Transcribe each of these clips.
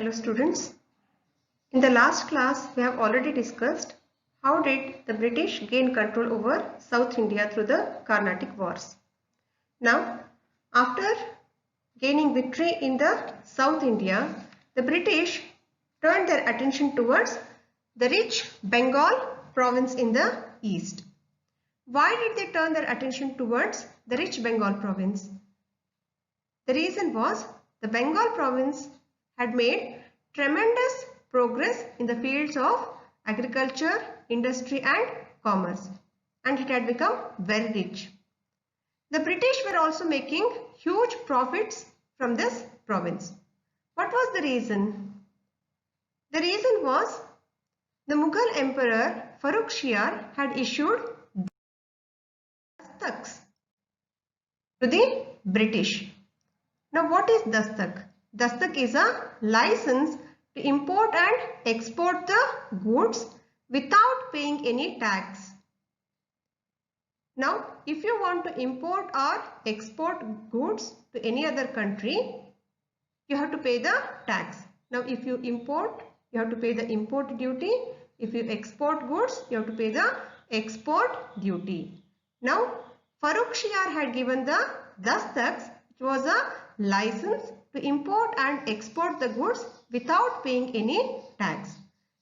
Hello students. In the last class we have already discussed how did the British gain control over South India through the Carnatic Wars. Now after gaining victory in the South India, the British turned their attention towards the rich Bengal province in the east. Why did they turn their attention towards the rich Bengal province? The reason was the Bengal province had made tremendous progress in the fields of agriculture, industry and commerce, and it had become very rich. The British were also making huge profits from this province. What was the reason? The reason was the Mughal Emperor Farrukh Shiar had issued dastaks to the British. Now what is dastak? Dastak is a license to import and export the goods without paying any tax. Now if you want to import or export goods to any other country, you have to pay the tax. Now if you import, you have to pay the import duty. If you export goods, you have to pay the export duty. Now Farrukh Shiar had given the dastaks, which was a license to import and export the goods without paying any tax.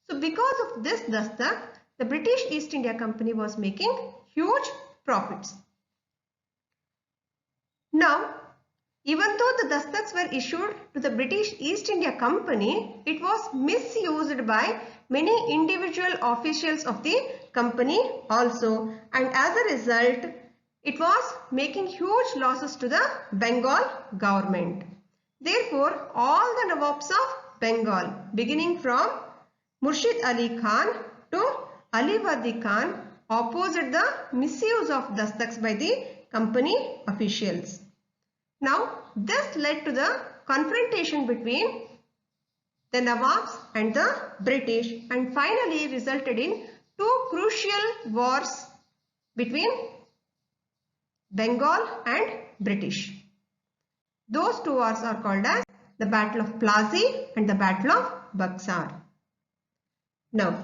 So because of this dastak, the British East India Company was making huge profits. Now, even though the dastaks were issued to the British East India Company, it was misused by many individual officials of the company also, and as a result, it was making huge losses to the Bengal government. Therefore, all the Nawabs of Bengal, beginning from Murshid Ali Khan to Ali Wadi Khan, opposed the misuse of dastaks by the company officials. Now, this led to the confrontation between the Nawabs and the British and finally resulted in two crucial wars between Bengal and British. Those two wars are called as the Battle of Plassey and the Battle of Buxar. Now,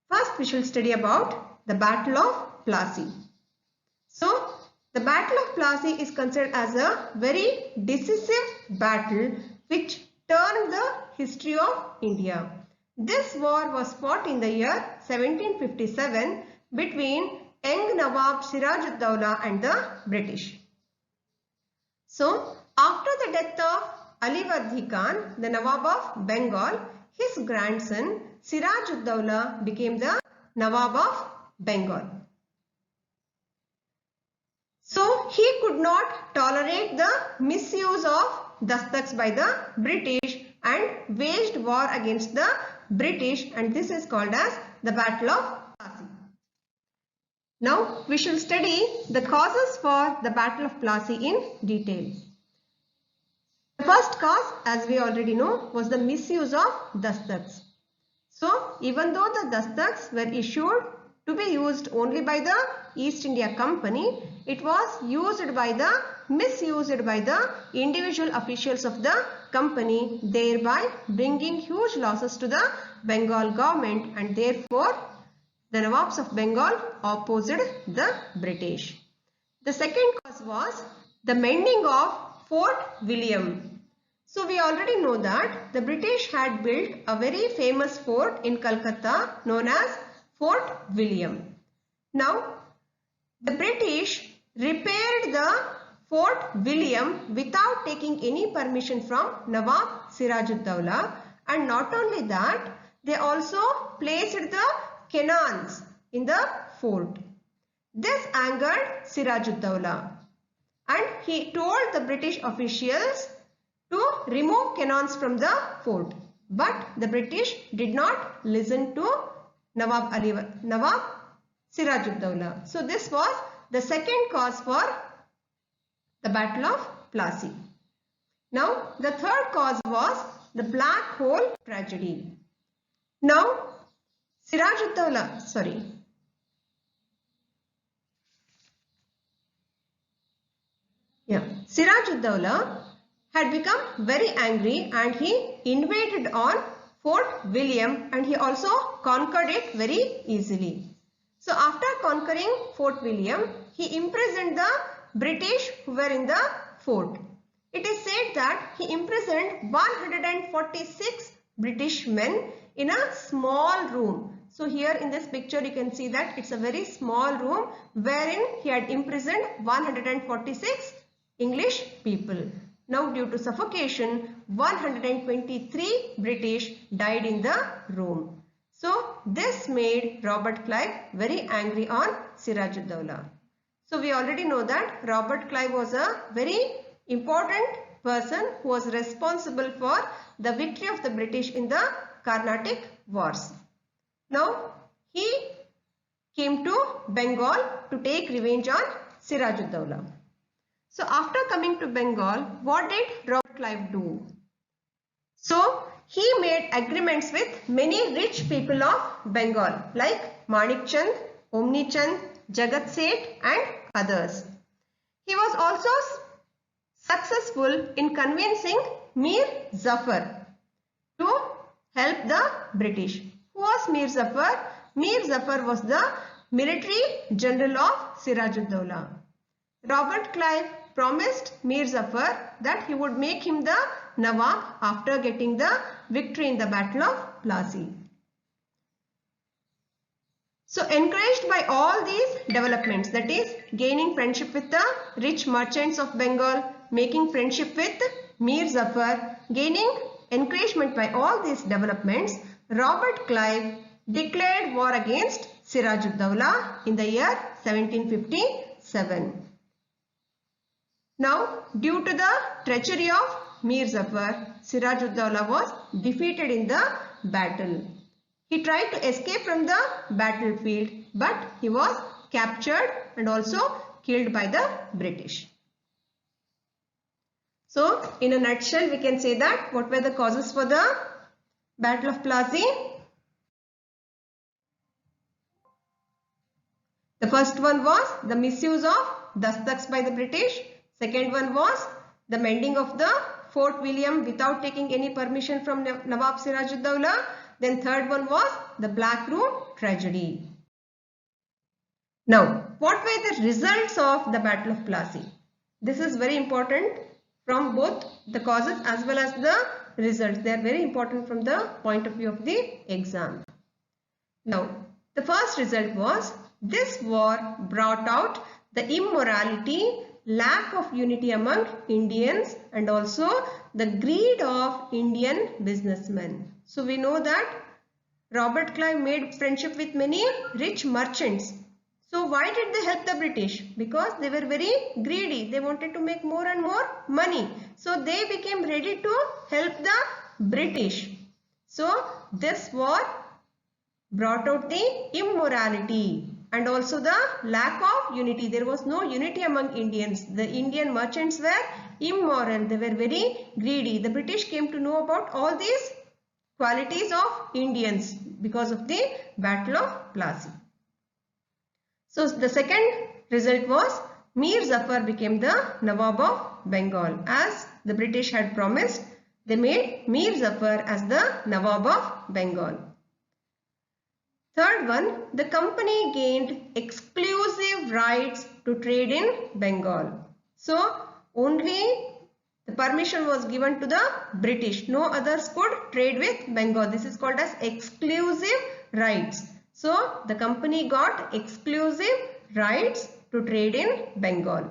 first we shall study about the Battle of Plassey. So, the Battle of Plassey is considered as a very decisive battle which turned the history of India. This war was fought in the year 1757 between young Nawab Siraj-ud-Dawla and the British. So, after the death of Ali Wadi Khan, the Nawab of Bengal, his grandson Siraj-ud-Dawla became the Nawab of Bengal. So, he could not tolerate the misuse of dastaks by the British and waged war against the British, and this is called as the Battle of Plassey. Now, we shall study the causes for the Battle of Plassey in detail. The first cause, as we already know, was the misuse of dastaks. So, even though the dastaks were issued to be used only by the East India Company, it was misused by the individual officials of the company, thereby bringing huge losses to the Bengal government, and therefore the Nawabs of Bengal opposed the British. The second cause was the mending of Fort William. So we already know that the British had built a very famous fort in Calcutta known as Fort William. Now, the British repaired the Fort William without taking any permission from Nawab Siraj-ud-Dawla, and not only that, they also placed the cannons in the fort. This angered Siraj-ud-Dawla, and he told the British officials to remove cannons from the fort. But the British did not listen to Nawab Siraj-ud-Dawla. So this was the second cause for the Battle of Plassey. Now the third cause was the Black Hole tragedy. Now Siraj-ud-Dawla had become very angry and he invaded on Fort William and he also conquered it very easily. So after conquering Fort William, he imprisoned the British who were in the fort. It is said that he imprisoned 146 British men in a small room. So here in this picture you can see that it's a very small room wherein he had imprisoned 146 English people. Now due to suffocation, 123 British died in the room. So this made Robert Clive very angry on Siraj-ud-Dawla. So we already know that Robert Clive was a very important person who was responsible for the victory of the British in the Carnatic Wars. Now he came to Bengal to take revenge on Siraj-ud-Dawla. So after coming to Bengal, what did Robert Clive do? So he made agreements with many rich people of Bengal like Manik Chand, Omni Chand, Jagat Seth and others. He was also successful in convincing Mir Zafar to help the British. Who was Mir Zafar? Mir Zafar was the military general of Siraj-ud-Dawla. Robert Clive promised Mir Zafar that he would make him the Nawab after getting the victory in the Battle of Plassey. So encouraged by all these developments, that is gaining friendship with the rich merchants of Bengal, making friendship with Mir Zafar, gaining encouragement by all these developments, Robert Clive declared war against Siraj-ud-Dawla in the year 1757. Now, due to the treachery of Mir Zafar, Siraj-ud-Dawla was defeated in the battle. He tried to escape from the battlefield, but he was captured and also killed by the British. So, in a nutshell, we can say that what were the causes for the Battle of Plassey? The first one was the misuse of dastaks by the British. Second one was the mending of the Fort William without taking any permission from Nawab Siraj-ud-Dawla. Then third one was the Black Room tragedy. Now, what were the results of the Battle of Plassey? This is very important from both the causes as well as the results. They are very important from the point of view of the exam. Now, the first result was this war brought out the immorality, lack of unity among Indians and also the greed of Indian businessmen. So we know that Robert Clive made friendship with many rich merchants. So why did they help the British? Because they were very greedy. They wanted to make more and more money. So they became ready to help the British. So this war brought out the immorality and also the lack of unity. There was no unity among Indians. The Indian merchants were immoral. They were very greedy. The British came to know about all these qualities of Indians because of the Battle of Plassey. So the second result was Mir Zafar became the Nawab of Bengal. As the British had promised, they made Mir Zafar as the Nawab of Bengal. Third one, the company gained exclusive rights to trade in Bengal. So only the permission was given to the British. No others could trade with Bengal. This is called as exclusive rights. So the company got exclusive rights to trade in Bengal.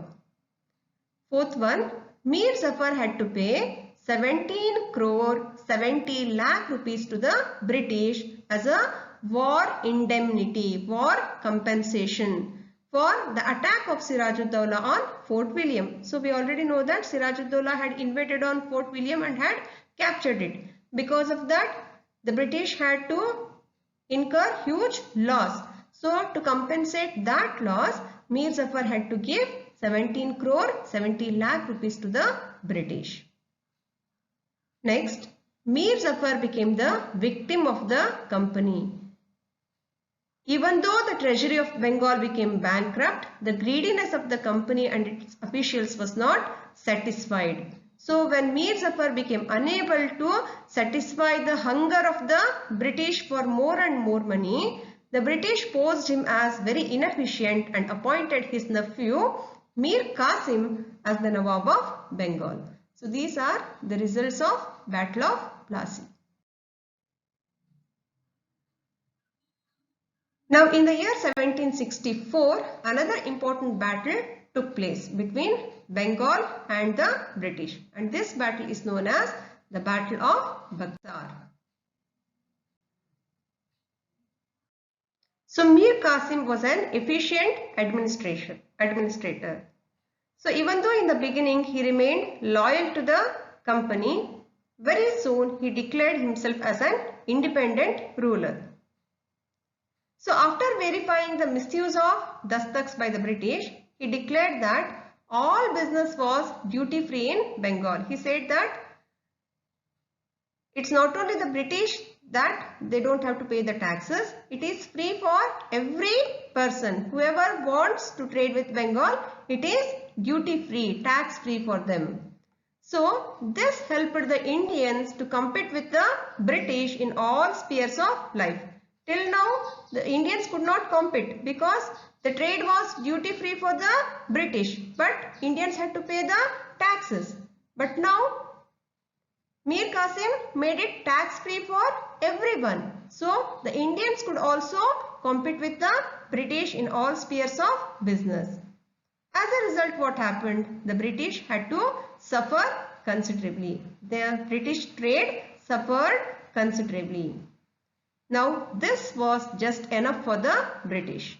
Fourth one, Mir Zafar had to pay 17 crore 70 lakh rupees to the British as a war indemnity, war compensation for the attack of Siraj-ud-Dawla on Fort William. So we already know that Siraj-ud-Dawla had invaded on Fort William and had captured it. Because of that, the British had to incur huge loss. So to compensate that loss, Mir Zafar had to give 17 crore 70 lakh rupees to the British. Next, Mir Zafar became the victim of the company. Even though the treasury of Bengal became bankrupt, the greediness of the company and its officials was not satisfied. So when Mir Zafar became unable to satisfy the hunger of the British for more and more money, the British posed him as very inefficient and appointed his nephew Mir Qasim as the Nawab of Bengal. So these are the results of Battle of Plassey. Now in the year 1764, another important battle took place between Bengal and the British, and this battle is known as the Battle of Buxar. So Mir Qasim was an efficient administrator. So even though in the beginning he remained loyal to the company, very soon he declared himself as an independent ruler. So after verifying the misuse of dastaks by the British, he declared that all business was duty free in Bengal. He said that it's not only the British that they don't have to pay the taxes. It is free for every person. Whoever wants to trade with Bengal, it is duty free, tax free for them. So this helped the Indians to compete with the British in all spheres of life. Till now, the Indians could not compete because the trade was duty free for the British, but Indians had to pay the taxes. But now Mir Qasim made it tax free for everyone. So the Indians could also compete with the British in all spheres of business. As a result, what happened? The British had to suffer considerably. The British trade suffered considerably. Now this was just enough for the British.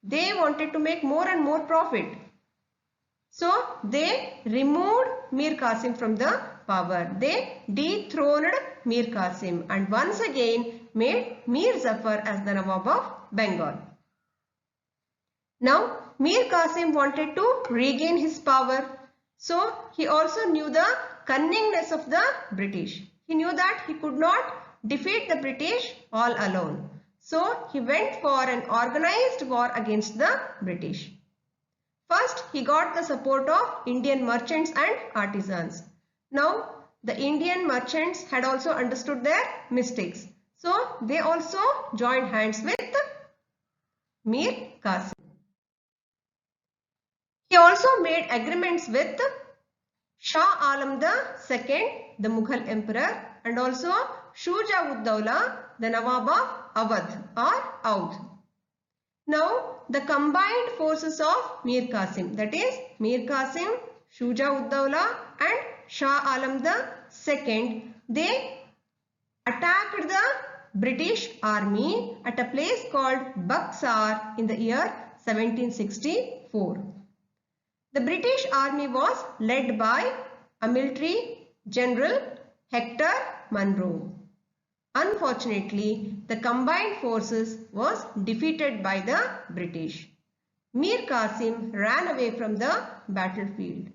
They wanted to make more and more profit. So they removed Mir Qasim from the power. They dethroned Mir Qasim and once again made Mir Zafar as the Nawab of Bengal. Now Mir Qasim wanted to regain his power. So he also knew the cunningness of the British. He knew that he could not defeat the British all alone. So he went for an organized war against the British. First, he got the support of Indian merchants and artisans. Now, the Indian merchants had also understood their mistakes. So, they also joined hands with Mir Qasim. He also made agreements with Shah Alam II, the Mughal emperor, and also Shuja-ud-Dawla, the Nawab of Awadh or Oudh. Now, the combined forces of Mir Qasim, that is Mir Qasim, Shuja-ud-Dawla and Shah Alam II, they attacked the British army at a place called Buxar in the year 1764. The British army was led by a military general, Hector Munro. Unfortunately, the combined forces was defeated by the British. Mir Qasim ran away from the battlefield.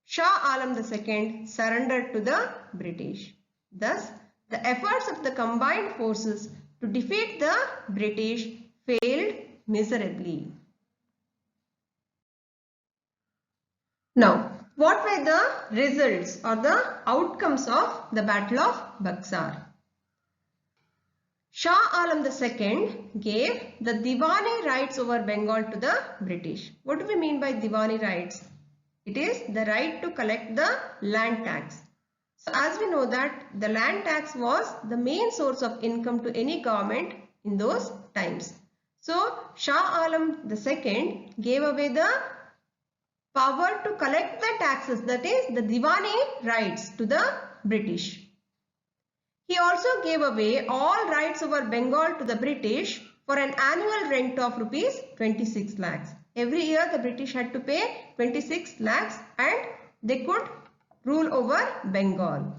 Shah Alam II surrendered to the British. Thus, the efforts of the combined forces to defeat the British failed miserably. Now, what were the results or the outcomes of the Battle of Buxar? Shah Alam II gave the Diwani rights over Bengal to the British. What do we mean by Diwani rights? It is the right to collect the land tax. So as we know that the land tax was the main source of income to any government in those times. So Shah Alam II gave away the power to collect the taxes, that is the Diwani rights, to the British. He also gave away all rights over Bengal to the British for an annual rent of rupees 26 lakhs. Every year the British had to pay 26 lakhs and they could rule over Bengal.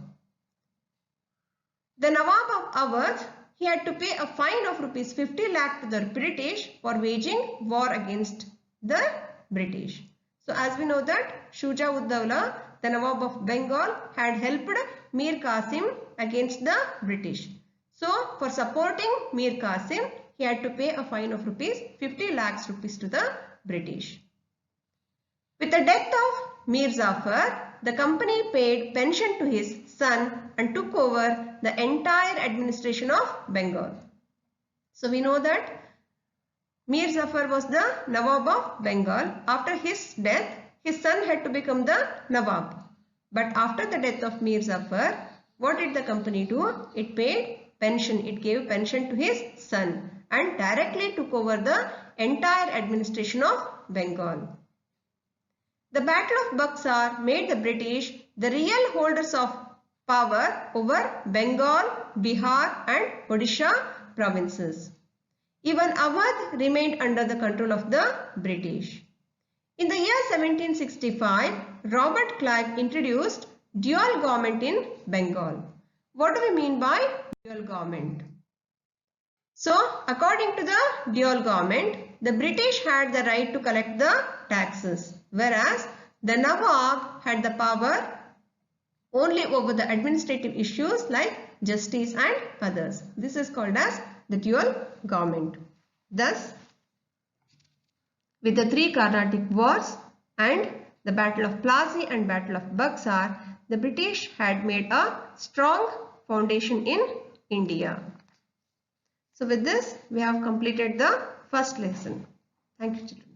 The Nawab of Awadh, he had to pay a fine of rupees 50 lakh to the British for waging war against the British. So as we know that Shuja-ud-Dawla, the Nawab of Bengal, had helped Mir Qasim against the British. So for supporting Mir Qasim, he had to pay a fine of rupees 50 lakhs rupees to the British. With the death of Mir Zafar, the company paid pension to his son and took over the entire administration of Bengal. So we know that Mir Zafar was the Nawab of Bengal. After his death, his son had to become the Nawab. But after the death of Mir Zafar, what did the company do? It paid pension. It gave pension to his son and directly took over the entire administration of Bengal. The Battle of Buxar made the British the real holders of power over Bengal, Bihar and Odisha provinces. Even Awadh remained under the control of the British. In the year 1765, Robert Clive introduced dual government in Bengal. What do we mean by dual government? So, according to the dual government, the British had the right to collect the taxes, whereas the Nawab had the power only over the administrative issues like justice and others. This is called as the dual government. Thus, with the three Carnatic wars and the Battle of Plassey and Battle of Buxar, the British had made a strong foundation in India. So with this, we have completed the first lesson. Thank you, children.